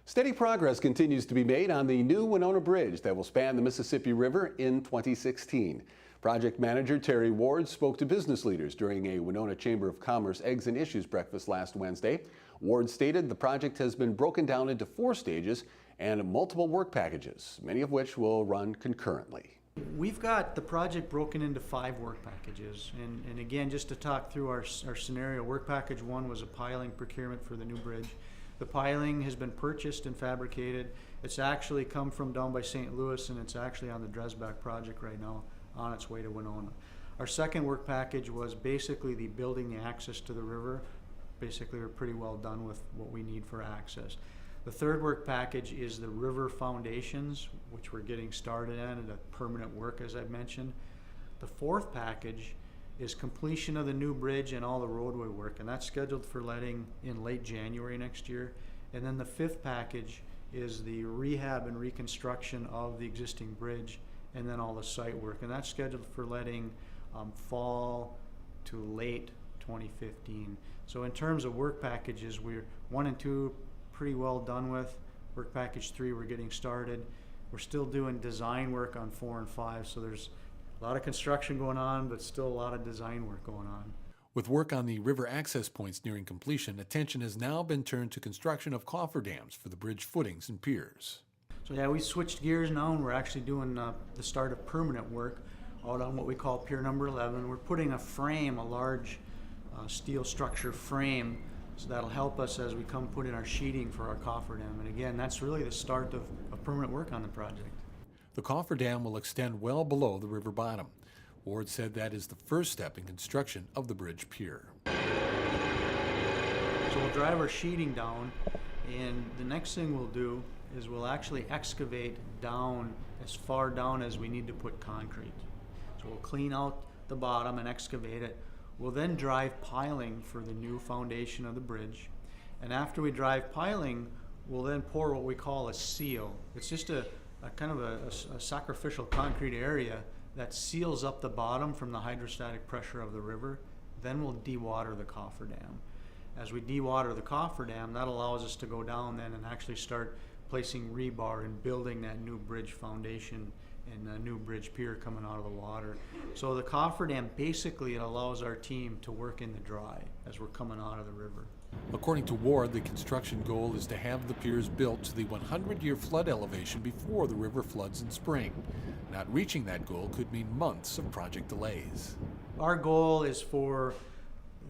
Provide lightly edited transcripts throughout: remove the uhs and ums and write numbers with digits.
Steady progress continues to be made on the new Winona Bridge that will span the Mississippi River in 2016. Project manager Terry Ward spoke to business leaders during a Winona Chamber of Commerce Eggs and Issues breakfast last Wednesday. Ward stated the project has been broken down into 4 stages and multiple work packages, many of which will run concurrently. We've got the project broken into 5 work packages. And again, just to talk through our scenario, work package 1 was a piling procurement for the new bridge. The piling has been purchased and fabricated. It's actually come from down by St. Louis, and it's actually on the Dresbach project right now on its way to Winona. Our second work package was basically the building the access to the river. Basically, we're pretty well done with what we need for access. The third work package is the river foundations, which we're getting started on, and the permanent work, as I've mentioned. The fourth package is completion of the new bridge and all the roadway work, and that's scheduled for letting in late January next year. And then the fifth package is the rehab and reconstruction of the existing bridge and then all the site work, and that's scheduled for letting fall to late 2015. So in terms of work packages, we're 1 and 2 pretty well done with. Work package 3 we're getting started. We're still doing design work on 4 and 5, so there's a lot of construction going on, but still a lot of design work going on. With work on the river access points nearing completion, attention has now been turned to construction of cofferdams for the bridge footings and piers. So yeah, we switched gears now, and we're actually doing the start of permanent work out on what we call Pier number 11. We're putting a frame, a large steel structure frame, so that'll help us as we come put in our sheeting for our cofferdam. And again, that's really the start of permanent work on the project. The cofferdam will extend well below the river bottom. Ward said that is the first step in construction of the bridge pier. So we'll drive our sheeting down, and the next thing we'll do is we'll actually excavate down as far down as we need to put concrete. So we'll clean out the bottom and excavate it. We'll then drive piling for the new foundation of the bridge. And after we drive piling, we'll then pour what we call a seal. It's just a kind of a sacrificial concrete area that seals up the bottom from the hydrostatic pressure of the river. Then we'll dewater the cofferdam. As we dewater the cofferdam, that allows us to go down then and actually start placing rebar and building that new bridge foundation and a new bridge pier coming out of the water. So the cofferdam, basically it allows our team to work in the dry as we're coming out of the river. According to Ward, the construction goal is to have the piers built to the 100-year flood elevation before the river floods in spring. Not reaching that goal could mean months of project delays. Our goal is for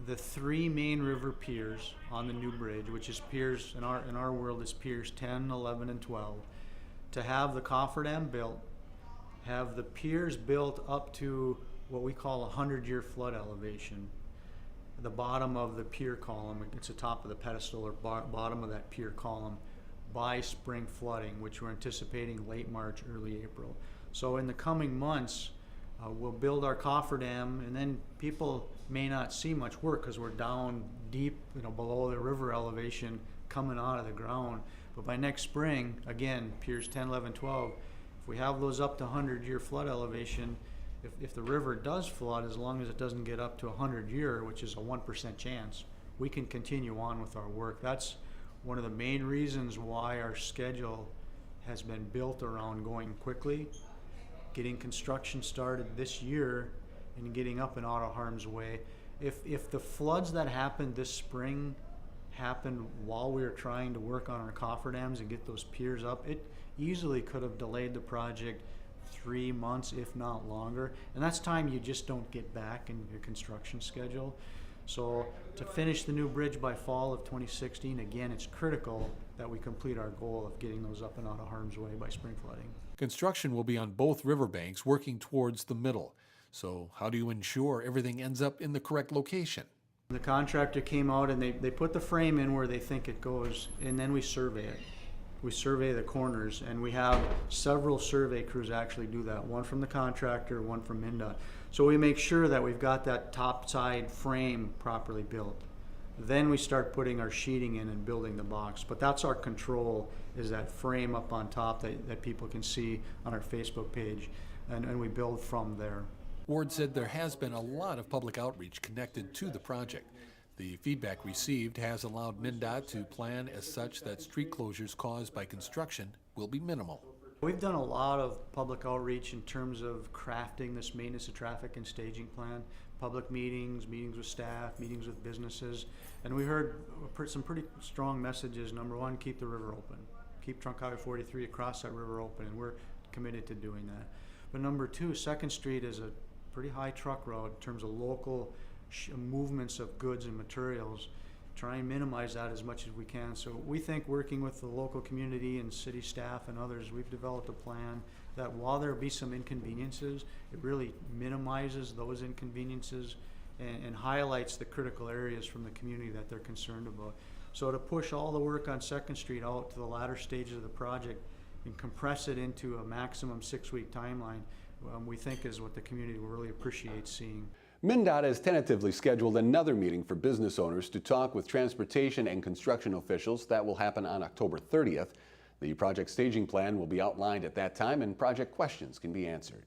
the 3 main river piers on the new bridge, which is piers, in our world is piers 10, 11, and 12, to have the cofferdam built, have the piers built up to what we call a 100-year flood elevation. The bottom of the pier column, it's the top of the pedestal or bottom of that pier column, by spring flooding, which we're anticipating late March, early April. So in the coming months, we'll build our cofferdam, and then people may not see much work because we're down deep, below the river elevation coming out of the ground. But by next spring, again, piers 10, 11, 12, if we have those up to 100-year flood elevation, if the river does flood, as long as it doesn't get up to 100-year, which is a 1% chance, we can continue on with our work. That's one of the main reasons why our schedule has been built around going quickly, getting construction started this year, and getting up and out of harm's way. If the floods that happened this spring happened while we were trying to work on our cofferdams and get those piers up, it easily could have delayed the project 3 months, if not longer. And that's time you just don't get back in your construction schedule. So to finish the new bridge by fall of 2016, again, it's critical that we complete our goal of getting those up and out of harm's way by spring flooding. Construction will be on both riverbanks, working towards the middle. So how do you ensure everything ends up in the correct location? The contractor came out and they put the frame in where they think it goes, and then we survey it. We survey the corners, and we have several survey crews actually do that, one from the contractor, one from MnDOT. So we make sure that we've got that top side frame properly built. Then we start putting our sheeting in and building the box. But that's our control, is that frame up on top that people can see on our Facebook page, and we build from there. Ward said there has been a lot of public outreach connected to the project. The feedback received has allowed MnDOT to plan as such that street closures caused by construction will be minimal. We've done a lot of public outreach in terms of crafting this maintenance of traffic and staging plan, public meetings, meetings with staff, meetings with businesses, and we heard some pretty strong messages. Number one, keep the river open. Keep Trunk Highway 43 across that river open, and we're committed to doing that. But number two, 2nd Street is a pretty high truck road in terms of local movements of goods and materials. Try and minimize that as much as we can. So we think, working with the local community and city staff and others, we've developed a plan that while there be some inconveniences, it really minimizes those inconveniences and highlights the critical areas from the community that they're concerned about. So to push all the work on 2nd Street out to the latter stages of the project and compress it into a maximum 6-week timeline, we think is what the community will really appreciate seeing. MnDOT has tentatively scheduled another meeting for business owners to talk with transportation and construction officials. That will happen on October 30th. The project staging plan will be outlined at that time, and project questions can be answered.